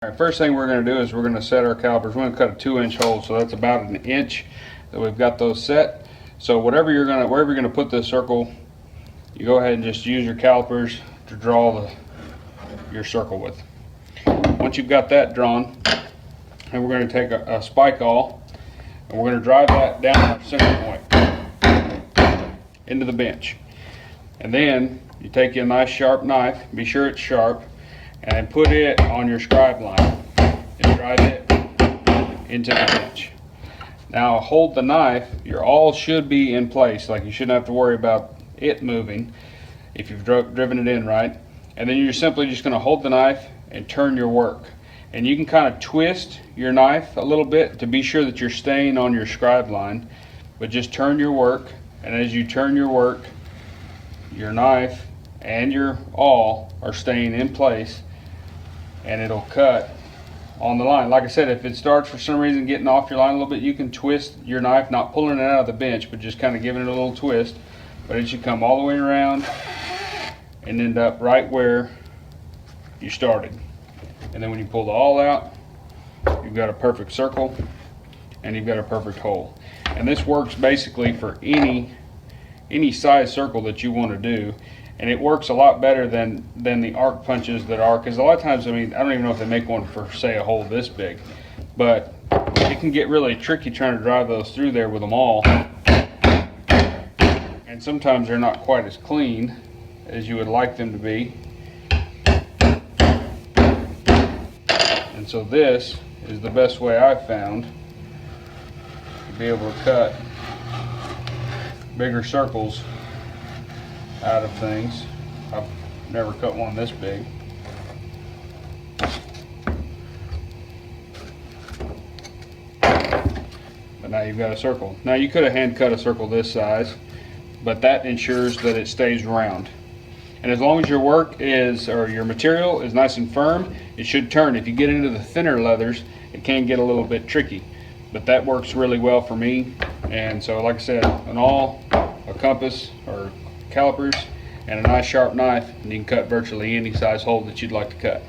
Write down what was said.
All right, first thing we're going to do is we're going to set our calipers. We're going to cut a 2-inch hole, so that's about an inch that we've got those set. So wherever you're going to put this circle, you go ahead and just use your calipers to draw your circle with. Once you've got that drawn, and we're going to take a spike awl and we're going to drive that down our center point into the bench. And then you take a nice sharp knife, be sure it's sharp, and put it on your scribe line and drive it into the bench. Now hold the knife. Your awl should be in place, like you shouldn't have to worry about it moving if you've driven it in right. And then you're simply just going to hold the knife and turn your work. And you can kind of twist your knife a little bit to be sure that you're staying on your scribe line, but just turn your work. And as you turn your work, your knife and your awl are staying in place, and it'll cut on the line. Like I said, if it starts for some reason getting off your line a little bit, you can twist your knife, not pulling it out of the bench, but just kind of giving it a little twist. But it should come all the way around and end up right where you started. And then when you pull the awl out, you've got a perfect circle and you've got a perfect hole. And this works basically for any size circle that you want to do. And it works a lot better than the arc punches that are, because a lot of times, I mean, I don't even know if they make one for, say, a hole this big, but it can get really tricky trying to drive those through there with them all. And sometimes they're not quite as clean as you would like them to be. And so this is the best way I've found to be able to cut bigger circles out of things. I've never cut one this big. But now you've got a circle. Now you could have hand cut a circle this size, but that ensures that it stays round. And as long as your work is, or your material is nice and firm, it should turn. If you get into the thinner leathers, it can get a little bit tricky. But that works really well for me. And so, like I said, an awl, a compass, or calipers, and a nice sharp knife, and you can cut virtually any size hole that you'd like to cut.